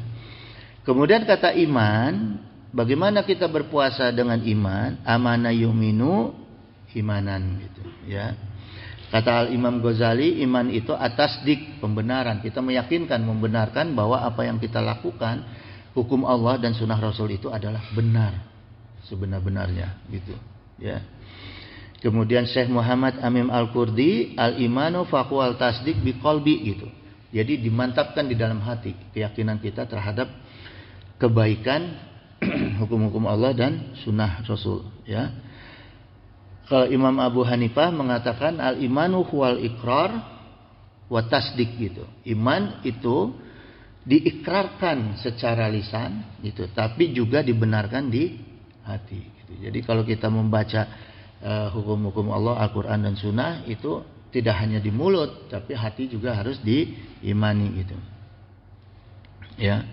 Kemudian kata iman, bagaimana kita berpuasa dengan iman? Amana yuminu imanan gitu, ya. Kata Al-Imam Ghazali, iman itu atasdik, pembenaran. Kita meyakinkan, membenarkan bahwa apa yang kita lakukan, hukum Allah dan sunnah Rasul itu adalah benar, sebenar-benarnya, gitu. Ya. Kemudian Syekh Muhammad Amin Al-Qurdi, al-imanu faqwal tasdik biqalbi, gitu. Jadi dimantapkan di dalam hati keyakinan kita terhadap kebaikan hukum-hukum Allah dan sunnah Rasul, ya. Kalau Imam Abu Hanifah mengatakan al-imanu huwal ikrar wa tasdik, gitu. Iman itu diikrarkan secara lisan gitu, tapi juga dibenarkan di hati gitu. Jadi kalau kita membaca hukum-hukum Allah, Al-Qur'an dan Sunnah itu tidak hanya di mulut, tapi hati juga harus diimani gitu. Ya.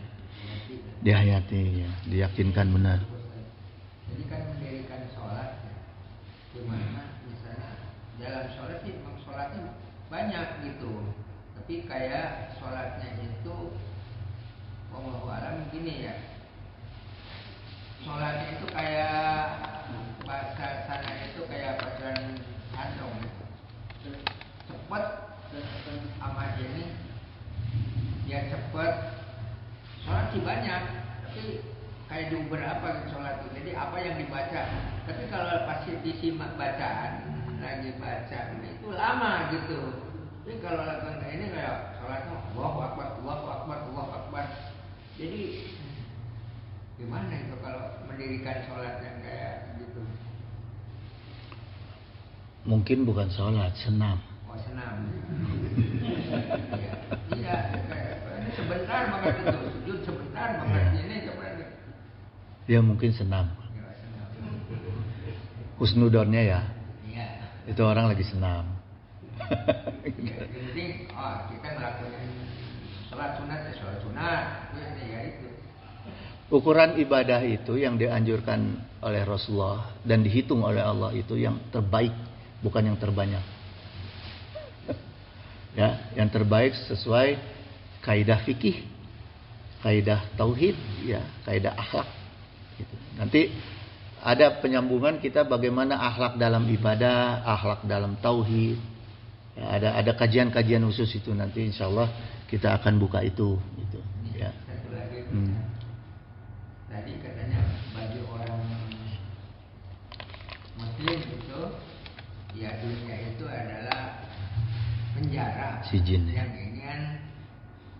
Dihayati, ya, diyakinkan benar. Jadi kan mendirikan sholat, gimana misalnya dalam sholat sih memang sholatnya banyak gitu, tapi kayak sholatnya itu wallahu alam gini ya, sholatnya itu kayak bahasa sana itu kayak pacaran handong, cepet sama ini ya cepet, sholat sih banyak tapi kayak diuber apa gitu sholat itu. Jadi apa yang dibaca, tapi kalau pasti disimak bacaan lagi baca itu lama gitu. Tapi kalau lakukan kayak ini kayak sholatnya Allahu Akbar, Allahu Akbar, Allahu Akbar. Jadi gimana itu kalau mendirikan sholat yang kayak gitu? Mungkin bukan sholat, senam. Oh, senam. Iya, ini sebentar banget itu, sujud sebentar banget ini sebentar. Ya mungkin senam. Husnudonnya ya. Iya. Itu orang lagi senam. Ya, yang penting kita ngelakuin sholat sunat ya sholat sunat, ya itu. Ukuran ibadah itu yang dianjurkan oleh Rasulullah dan dihitung oleh Allah itu yang terbaik, bukan yang terbanyak. Ya, yang terbaik sesuai kaidah fikih, kaidah tauhid, ya, kaidah akhlak. Gitu. Nanti ada penyambungan kita bagaimana akhlak dalam ibadah, akhlak dalam tauhid. Ya, ada kajian-kajian khusus itu nanti insyaallah kita akan buka itu. Gitu. Ya. Satu lagi. Tadi katanya bagi orang Muslim itu, ya dunia itu adalah penjara. Sijin. Yang ingin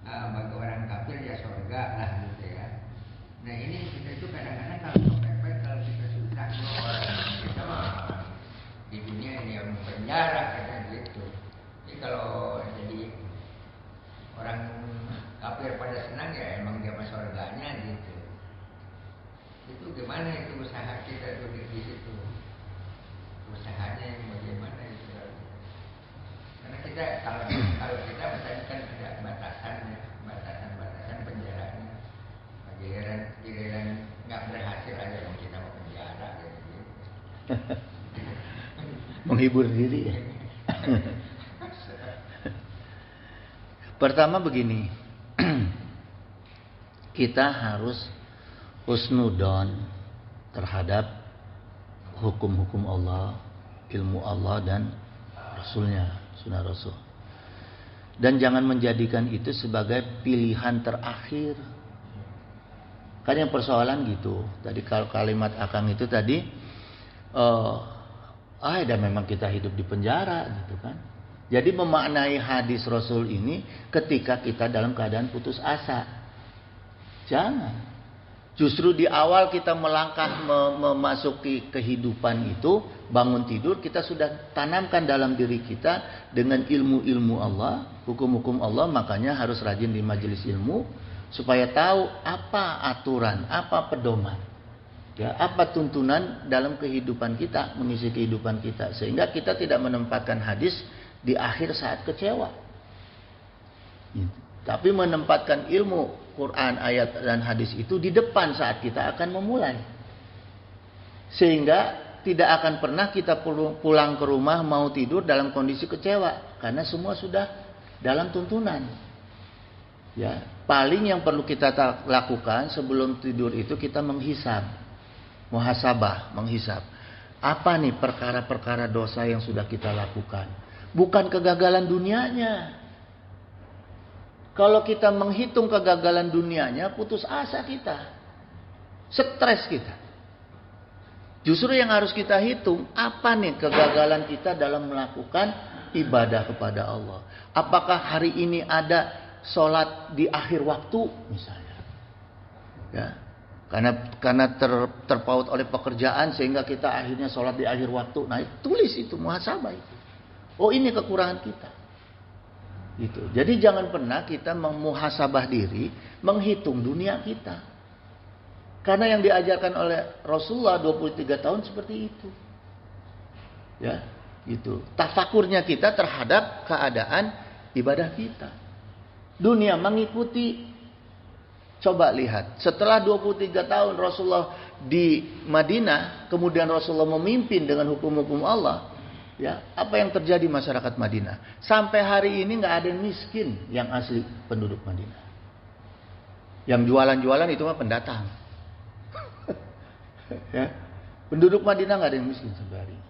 bagi orang kafir ya surga lah gitu ya. Nah ini kita itu kadang-kadang kalau kepepet, kalau kita susah, orang kita Menghibur diri. Pertama begini, kita harus husnudon terhadap hukum-hukum Allah, ilmu Allah dan Rasulnya, sunnah Rasul. Dan jangan menjadikan itu sebagai pilihan terakhir. Kan yang persoalan gitu. Tadi kalau kalimat Akang itu tadi, dan memang kita hidup di penjara gitu kan. Jadi memaknai hadis Rasul ini ketika kita dalam keadaan putus asa. Jangan. Justru di awal kita melangkah memasuki kehidupan itu, bangun tidur, kita sudah tanamkan dalam diri kita dengan ilmu-ilmu Allah, hukum-hukum Allah. Makanya harus rajin di majelis ilmu supaya tahu apa aturan, apa pedoman, ya, apa tuntunan dalam kehidupan kita, mengisi kehidupan kita, sehingga kita tidak menempatkan hadis di akhir saat kecewa, tapi menempatkan ilmu Quran, ayat dan hadis itu di depan saat kita akan memulai, sehingga tidak akan pernah kita pulang ke rumah mau tidur dalam kondisi kecewa, karena semua sudah dalam tuntunan. Ya, paling yang perlu kita lakukan sebelum tidur itu kita menghisab, muhasabah, menghisab. Apa nih perkara-perkara dosa yang sudah kita lakukan? Bukan kegagalan dunianya. Kalau kita menghitung kegagalan dunianya, putus asa kita, stres kita. Justru yang harus kita hitung, apa nih kegagalan kita dalam melakukan ibadah kepada Allah. Apakah hari ini ada sholat di akhir waktu misalnya, ya, karena terpaut oleh pekerjaan sehingga kita akhirnya sholat di akhir waktu. Nah, tulis itu, muhasabah itu. Oh, ini kekurangan kita. Gitu. Jadi jangan pernah kita memuhasabah diri, menghitung dunia kita. Karena yang diajarkan oleh Rasulullah 23 tahun seperti itu. Ya, gitu. Tafakurnya kita terhadap keadaan ibadah kita. Dunia mengikuti. Coba lihat, setelah 23 tahun Rasulullah di Madinah, kemudian Rasulullah memimpin dengan hukum-hukum Allah. Ya, apa yang terjadi masyarakat Madinah? Sampai hari ini nggak ada yang miskin yang asli penduduk Madinah. Yang jualan-jualan itu mah pendatang. Ya, penduduk Madinah nggak ada yang miskin sampai hari ini.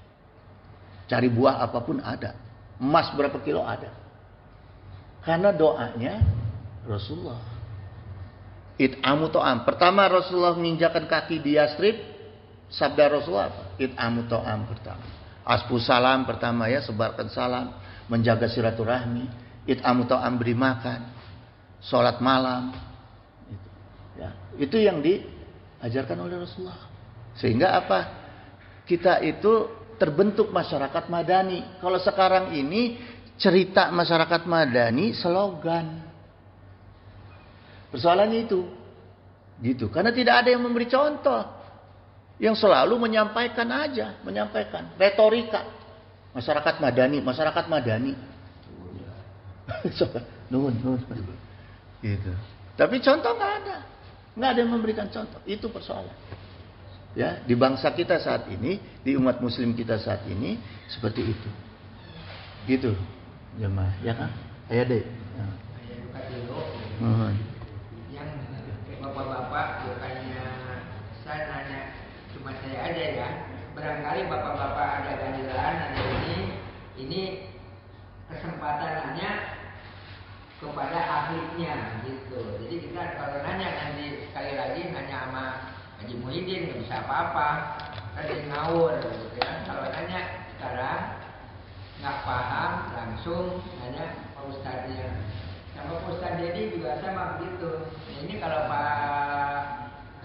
Cari buah apapun ada, emas berapa kilo ada. Karena doanya Rasulullah. It'amu to'am. Pertama Rasulullah menginjakan kaki di Yastrib, sabda Rasulullah apa? It'amu to'am pertama. Aspu salam pertama, ya, sebarkan salam, menjaga silaturahmi, it'amu ta'am, beri makan, sholat malam, itu, ya, itu yang diajarkan oleh Rasulullah. Sehingga apa? Kita itu terbentuk masyarakat madani. Kalau sekarang ini cerita masyarakat madani slogan. Persoalannya itu, gitu. Karena tidak ada yang memberi contoh. Yang selalu menyampaikan aja, menyampaikan retorika. Masyarakat madani. Nuhun. Gitu. Tapi contoh nggak ada yang memberikan contoh. Itu persoalan. Ya, di bangsa kita saat ini, di umat Muslim kita saat ini seperti itu. Gitu, jemaah, ya kan? Ayo deh. Ya. Yang bapak-bapak bukannya saya nanya. Cuma saya ada ya, barangkali bapak-bapak ada ganjalan, ada ini kesempatannya kepada ahlinya gitu. Jadi kita kalau nanya nanti sekali lagi nanya sama Haji Muhyiddin nggak bisa apa-apa, ada yang ngawur gitu ya. Kalau nanya sekarang nggak paham langsung nanya Pak Ustadznya. Sama Pak Ustadz Dedi juga sama begitu. Nah, ini kalau Pak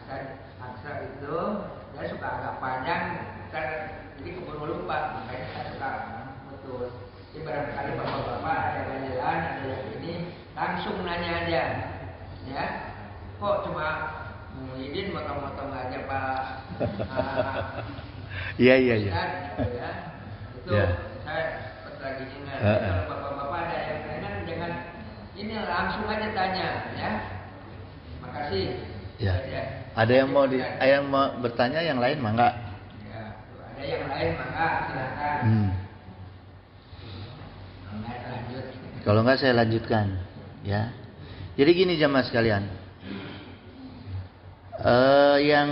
Ustadz Aksa itu saya suka agak panjang, jadi keburu lupa, makanya saya suka putus. Jadi barangkali bapak-bapak ada ganjalan, ada yang ini, langsung nanya aja, ya. Kok cuma Muhyiddin motong-motong aja Pak? Iya. Gitu ya. Itu ya. Saya lagi ingat. Kalau bapak-bapak ada yang lain, jangan ini langsung aja tanya, ya. Makasih. Ya. Ada yang mau bertanya, yang lain mah enggak? Ya, ada yang lain. lain maka silakan. Lanjut. Kalau enggak saya lanjutkan, ya. Jadi gini jamaah sekalian. Yang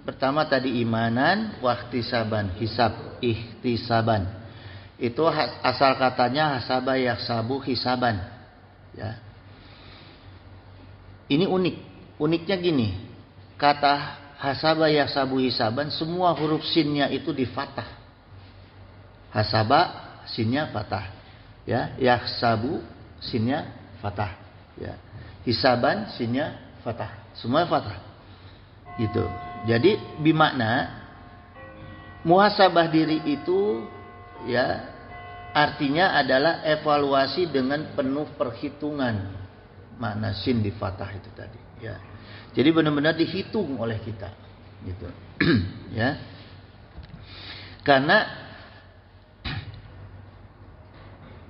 pertama tadi imanan, wahtisaban, hisab, ihtisaban. Itu asal katanya hasaba yahsabu hisaban. Ya. Ini unik. Uniknya gini. Kata hasaba yahsabu hisaban, semua huruf sinnya itu di fathah. Hasaba sinnya fathah. Ya, yahsabu sinnya fathah. Ya. Hisaban sinnya fathah. Semua fathah. Gitu. Jadi bimakna muhasabah diri itu ya artinya adalah evaluasi dengan penuh perhitungan. Makna sin di fathah itu tadi, ya. Jadi benar-benar dihitung oleh kita, gitu. Ya. Karena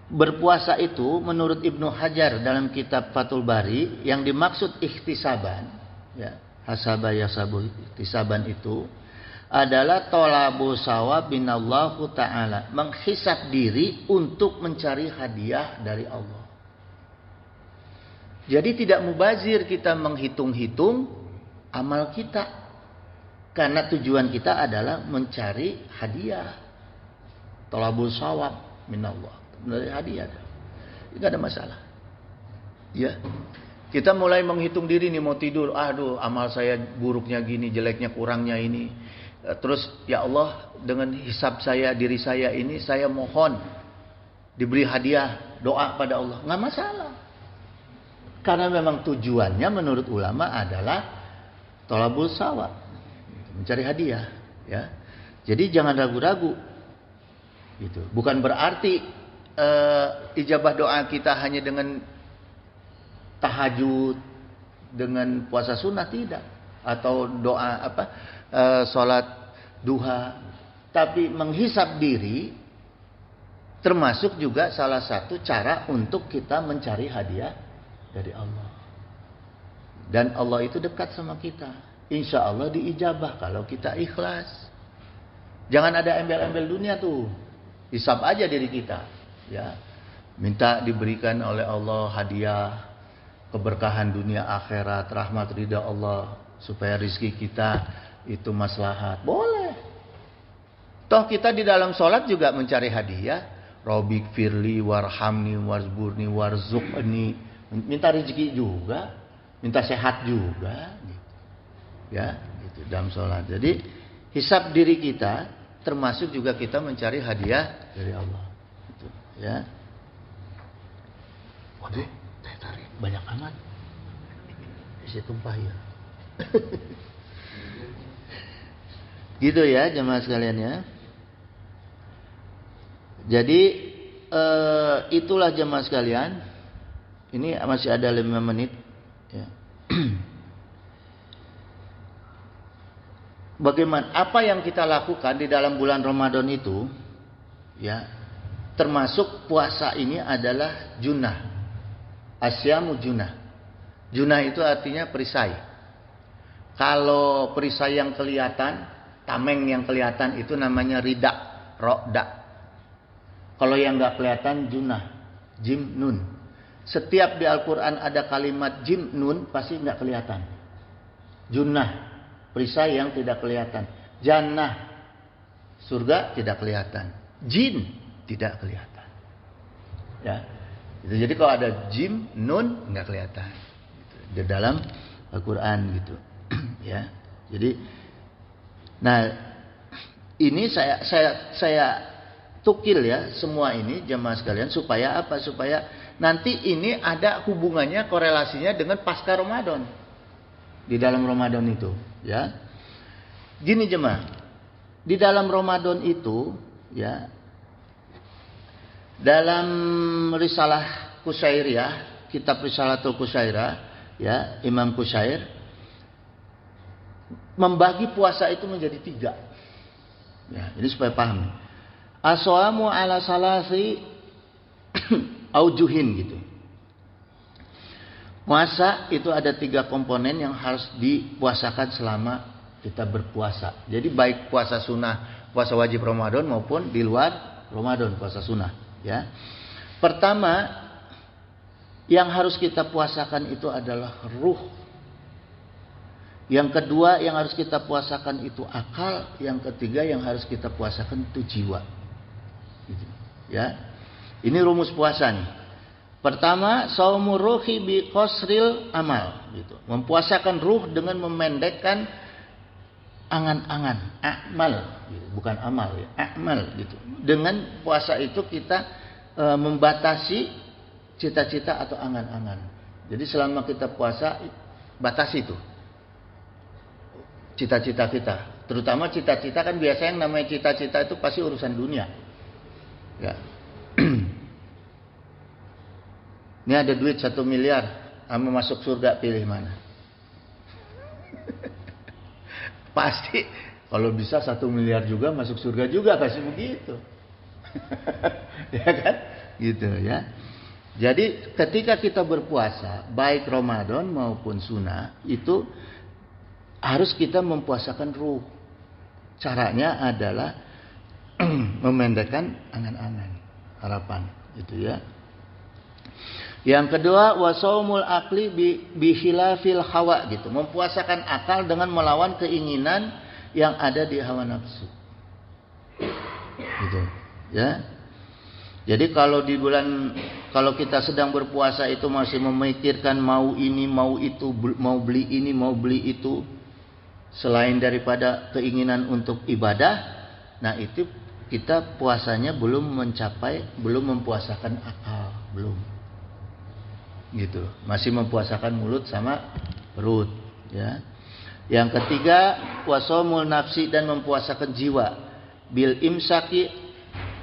berpuasa itu menurut Ibnu Hajar dalam kitab Fathul Bari yang dimaksud ikhtisaban, ya, hasaba yasabu ikhtisaban itu adalah tolabu sawab minallahu ta'ala, menghisab diri untuk mencari hadiah dari Allah. Jadi tidak mubazir kita menghitung-hitung amal kita, karena tujuan kita adalah mencari hadiah, tolabu sawab minallah, mencari hadiah, tidak ada masalah. Ya, kita mulai menghitung diri nih mau tidur, aduh amal saya buruknya gini, jeleknya kurangnya ini. Terus ya Allah dengan hisab saya diri saya ini saya mohon diberi hadiah, doa pada Allah, nggak masalah. Karena memang tujuannya menurut ulama adalah tolabul sawab, mencari hadiah, ya. Jadi jangan ragu-ragu, gitu. Bukan berarti ijabah doa kita hanya dengan tahajud, dengan puasa sunnah, tidak, atau doa sholat duha, tapi menghisab diri termasuk juga salah satu cara untuk kita mencari hadiah dari Allah. Dan Allah itu dekat sama kita. Insya Allah diijabah kalau kita ikhlas. Jangan ada embel-embel dunia tuh. Hisab aja diri kita, ya. Minta diberikan oleh Allah hadiah, keberkahan dunia akhirat, rahmat ridha Allah, supaya rizki kita itu maslahat. Boleh. Toh kita di dalam sholat juga mencari hadiah. Robik firli warhamni warzburni warzuqni. Minta rezeki juga, minta sehat juga, gitu. Ya, gitu dalam sholat. Jadi hisab diri kita termasuk juga kita mencari hadiah dari Allah, gitu, ya. Waduh, teh tarik banyak amat, isi tumpah ya. Gitu ya jemaah sekalian ya. Jadi itulah jemaah sekalian. Ini masih ada 5 menit, ya. Bagaimana apa yang kita lakukan di dalam bulan Ramadan itu, ya, termasuk puasa ini adalah junah. Asyamu junah. Junah itu artinya perisai. Kalau perisai yang kelihatan, tameng yang kelihatan itu namanya rida, roda. Kalau yang nggak kelihatan junah, jim nun. Setiap di Al-Quran ada kalimat jim nun pasti nggak kelihatan. Junnah, perisai yang tidak kelihatan. Jannah, surga tidak kelihatan. Jin tidak kelihatan. Ya, jadi kalau ada jim nun nggak kelihatan. Di dalam Al-Quran gitu, ya. Jadi, nah ini saya tukil ya semua ini jemaah sekalian supaya apa? Supaya nanti ini ada hubungannya, korelasinya dengan pasca Ramadan. Di dalam Ramadan itu, ya. Gini jemaah, di dalam Ramadan itu, ya, dalam Risalah Qusyairiyah, kitab Risalatul Qusyairiyah, ya, Imam Qusyair membagi puasa itu menjadi 3. Ya, jadi supaya paham. As-shamu ala salasi aujuhin gitu. Puasa itu ada 3 komponen yang harus dipuasakan selama kita berpuasa. Jadi baik puasa sunnah puasa wajib Ramadan maupun di luar Ramadan, puasa sunnah, ya. Pertama, yang harus kita puasakan itu adalah ruh. Yang kedua yang harus kita puasakan itu akal. Yang ketiga yang harus kita puasakan itu jiwa. Gitu, ya. Ini rumus puasa nih. Pertama, shaumur ruhi bi qasril amal, gitu. Mempuasakan ruh dengan memendekkan angan-angan, amal, gitu. Bukan amal ya, amal gitu. Dengan puasa itu kita membatasi cita-cita atau angan-angan. Jadi selama kita puasa, batasi itu cita-cita kita. Terutama cita-cita kan biasanya yang namanya cita-cita itu pasti urusan dunia. Ya. Ini ada duit 1 miliar, sama masuk surga, pilih mana? Pasti kalau bisa 1 miliar juga masuk surga juga, pasti begitu. Ya kan? Gitu ya. Jadi ketika kita berpuasa, baik Ramadan maupun sunnah, itu harus kita mempuasakan ruh. Caranya adalah memendekkan angan-angan, harapan, gitu ya. Yang kedua, wasaumul akli bihilafil hawa, gitu. Mempuasakan akal dengan melawan keinginan yang ada di hawa nafsu. Gitu, ya. Jadi kalau kita sedang berpuasa itu masih memikirkan mau ini, mau itu, mau beli ini, mau beli itu, selain daripada keinginan untuk ibadah, nah itu kita puasanya belum mempuasakan akal, belum. Gitu, masih mempuasakan mulut sama perut, ya. Yang ketiga, wasomul nafsi, dan mempuasakan jiwa bil imsaki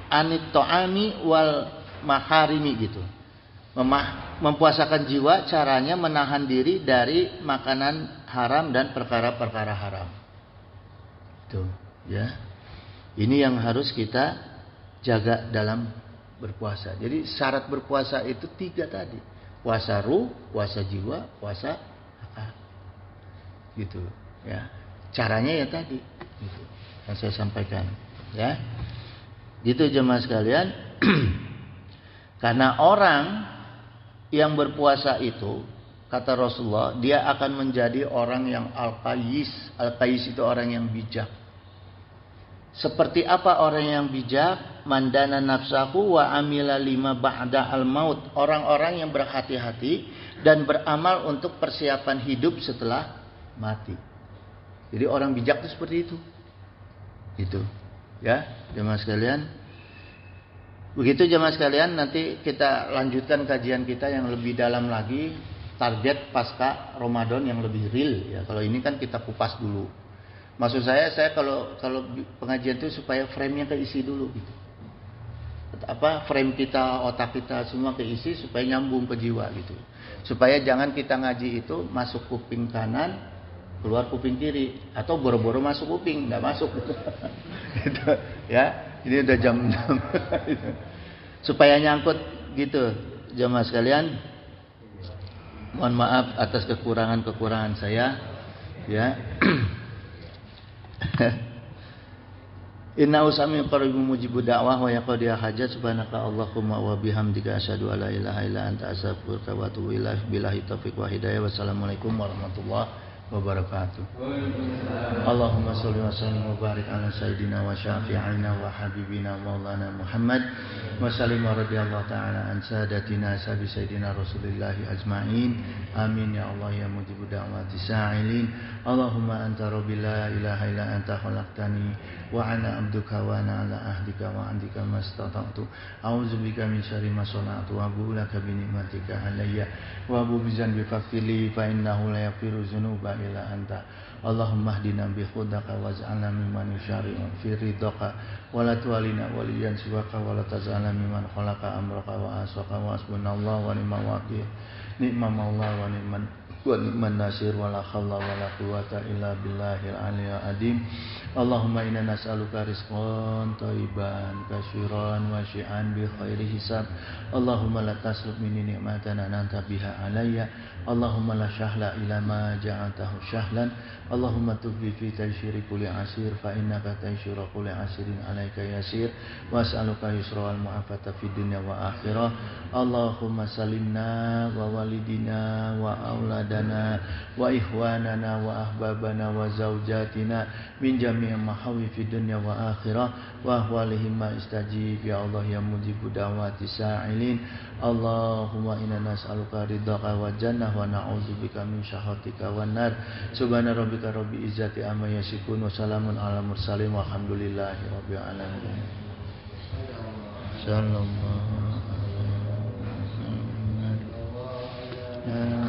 anit to'ami wal maharimi, gitu. Mempuasakan jiwa caranya menahan diri dari makanan haram dan perkara-perkara haram. Tuh, ya. Ini yang harus kita jaga dalam berpuasa. Jadi syarat berpuasa itu 3 tadi. Puasa ruh, puasa jiwa, puasa akal. Gitu, ya. Caranya ya tadi, gitu, yang saya sampaikan, ya. Gitu jemaah sekalian. Karena orang yang berpuasa itu, kata Rasulullah, dia akan menjadi orang yang al-qayyis. Al-qayyis itu orang yang bijak. Seperti apa orang yang bijak? Mandana nafsahu wa amila lima ba'da al-maut. Orang-orang yang berhati-hati dan beramal untuk persiapan hidup setelah mati. Jadi orang bijak itu seperti itu. Gitu, ya, jemaah sekalian. Begitu jemaah sekalian, nanti kita lanjutkan kajian kita yang lebih dalam lagi, target pasca Ramadan yang lebih real, ya. Kalau ini kan kita kupas dulu. Maksud saya kalau pengajian itu supaya frame-nya keisi dulu, gitu. Frame kita, otak kita semua keisi supaya nyambung ke jiwa, gitu. Supaya jangan kita ngaji itu masuk kuping kanan, keluar kuping kiri, atau boro-boro masuk kuping, nggak masuk. Gitu, ya. Ini udah jam 6. Supaya nyangkut, gitu, jemaah sekalian. Mohon maaf atas kekurangan saya, ya. Inna usami qaribu mujibu da'wah wa yaqdiya hajat, subhanaka Allahumma wa bihamdika asyhadu an la ilaha illa anta astaghfiruka wa atubu ilaik. Billahi taufiq wa hidayah. Wassalamualaikum warahmatullahi wabarakatuh. Allahumma sholli wa sallim wa barik ala sayyidina wa syafi'ina wa habibina maulana Muhammad wa sallim wa radiyallahu ta'ala an sadatina sabi sayyidina Rasulillahi ajma'in. Amin ya Allah ya mujibu da'wati sa'ilin. Allahumma anta rabbi la ilaha illa anta khalaqtani wa ana abduka wa ana ala ahdika wa andika mastata'tu. A'udzubika min syarri ma sana'tu wa abu'u laka bi ni'matika alayya wa abu'u bi dzanbi faghfirli fa innahu la yaghfiru dzunuba illa anta. Allahumma hdina bi hudaka waj'alna mimman yusyari'u fi ridhaka wa la tuwalina waliyan siwaka wa la taj'alna mimman khalaqa amraka wa aswaka wa hasbunallahu wa ni'mal wakil. Ni'mal maula wa ni'mal wa ni'man nasir wa la haula wa la quwata illa billahil aliyyil azim. Allahumma inna nas'aluka rizqan thayyiban katsiran wasi'an bi khairi hisab. Allahumma la taslub minni ni'matan an'amta biha alayya. Allahumma la syahla ila ma ja'altahu syahlan. Allahumma tubbi fi taysyiri kulli asir fa innaka taysyuru kulli asirin alayka yasir. Was'aluka yusra wal mu'afata fid dunya wa akhirah. Allahumma salimna wa walidina wa auladana wa ikhwanana wa ahbabana wa zawjatina min jami'i mahawi fid dunya wa akhirah wa ahwalihim ma istajib ya Allah ya mujibu da'wati sa'ilin. Allahumma inna nas'aluka ridhaka wa jannah wa na'udzubika min syakhatika wan nar. Subhana rabbika rabbil izzati amma yasifun wa salamun alal mursalin walhamdulillahi rabbil alamin. Sallallahu alaihi wasallam.